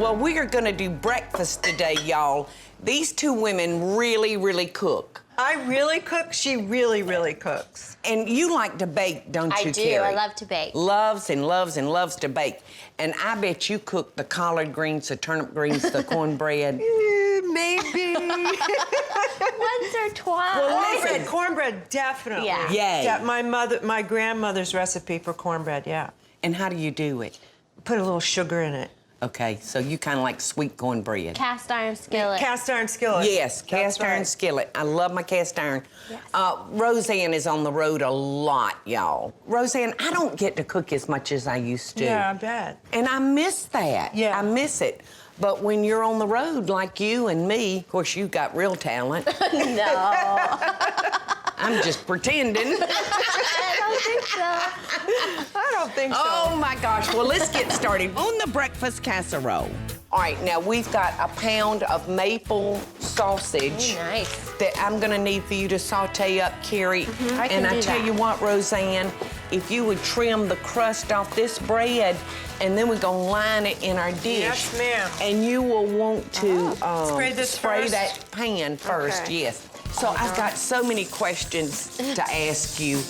Well, we are gonna do breakfast today, y'all. These two women really cook. I really cook. She really cooks. And you like to bake, don't you, I do. Carrie? I love to bake. Loves and loves and loves to bake. And I bet you cook the collard greens, the turnip greens, the cornbread. Maybe. Once or twice. Well, cornbread, definitely. Yeah. Yay. My grandmother's recipe for cornbread, yeah. And how do you do it? Put a little sugar in it. Okay, so you kind of like sweet cornbread. Cast iron skillet. Cast iron skillet. Yes, cast iron skillet. I love my cast iron. Yes. Rosanne is on the road a lot, y'all. Rosanne, I don't get to cook as much as I used to. Yeah, I bet. And I miss that. Yeah. I miss it. But when you're on the road like you and me, of course, you've got real talent. No. I'm just pretending. I don't think so. I don't think so. Oh my gosh, well, let's get started on the breakfast casserole. All right, now we've got a pound of maple sausage. Ooh, nice. That I'm gonna need for you to saute up, Carrie. I can And I do tell that. you what, Rosanne, if you would trim the crust off this bread, and then we're gonna line it in our dish. Yes, ma'am. And you will want to Spray this spray first? that pan first, Okay. yes. So I've got so many questions to ask you.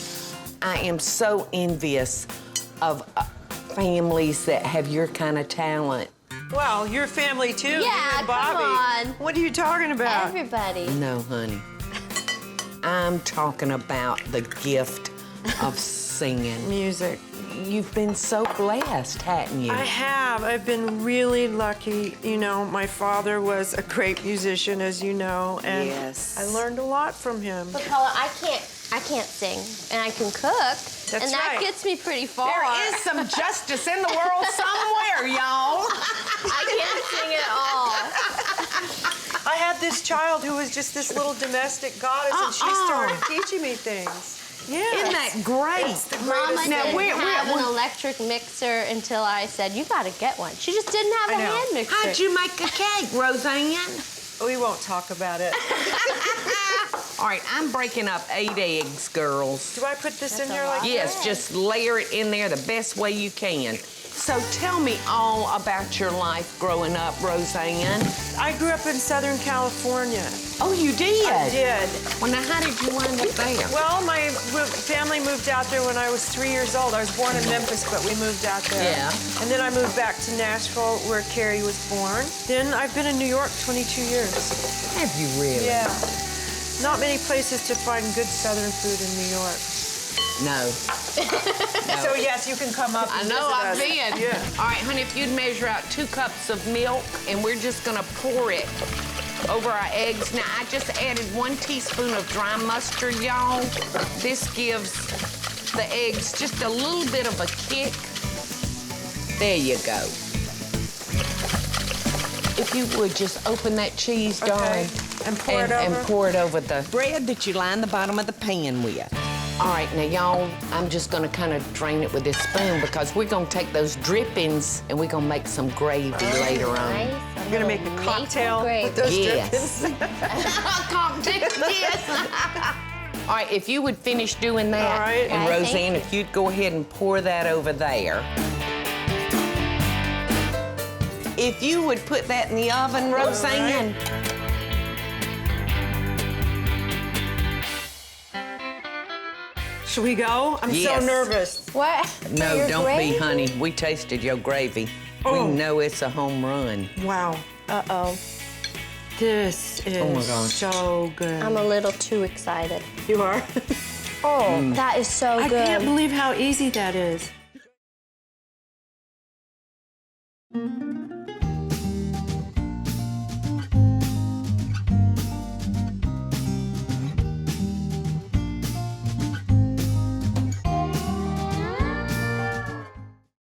I am so envious of families that have your kind of talent. Well, your family too. Yeah, you and come Bobby. on. What are you talking about? Everybody. No, honey. I'm talking about the gift of singing. Music. You've been so blessed, hadn't you? I have. I've been really lucky. You know, my father was a great musician, as you know, and Yes. I learned a lot from him. But Paula, I can't sing, and I can cook, and that right. gets me pretty far. There is some justice in the world somewhere, y'all. I can't sing at all. I had this child who was just this little domestic goddess, and she started teaching me things. Yeah. Isn't that great? Mama Now, didn't have an electric mixer until I said, you gotta get one. She just didn't have I a know. hand mixer. How'd you make a cake, Rosanne? We won't talk about it. All right, I'm breaking up 8 eggs, girls. Do I put this in That's a here like lot. Yes, just layer it in there the best way you can. So tell me all about your life growing up, Rosanne. I grew up in Southern California. Oh, you did? I did. Well, now, how did you wind up there? Well, my family moved out there when I was 3 years old. I was born in Memphis, but we moved out there. Yeah. And then I moved back to Nashville, where Carrie was born. Then I've been in New York 22 years. Have you really? Yeah. Not many places to find good Southern food in New York. No. So yes, you can come up I and know, visit I've us. been. Yeah. All right, honey, if you'd measure out 2 cups of milk, and we're just gonna pour it over our eggs. Now, I just added 1 teaspoon of dry mustard, y'all. This gives the eggs just a little bit of a kick. There you go. If you would just open that cheese, darling. And pour it over? And pour it over the bread that you line the bottom of the pan with. All right, now, y'all, I'm just gonna kind of drain it with this spoon because we're gonna take those drippings and we're gonna make some gravy later on. Nice. I'm gonna make a Maple cocktail gravy. with those Yes. drippings. Cocktail, yes. All right, if you would finish doing that. All right. And Okay, Rosanne, if you'd go ahead and pour that over there. If you would put that in the oven, Rosanne. Should we go? I'm Yes. so nervous. What? No, Your don't gravy? be, honey. We tasted your gravy. We Oh. know it's a home run. Wow. Uh-oh. This is Oh my gosh. so good. I'm a little too excited. You are? Oh, that is so I good. can't believe how easy that is.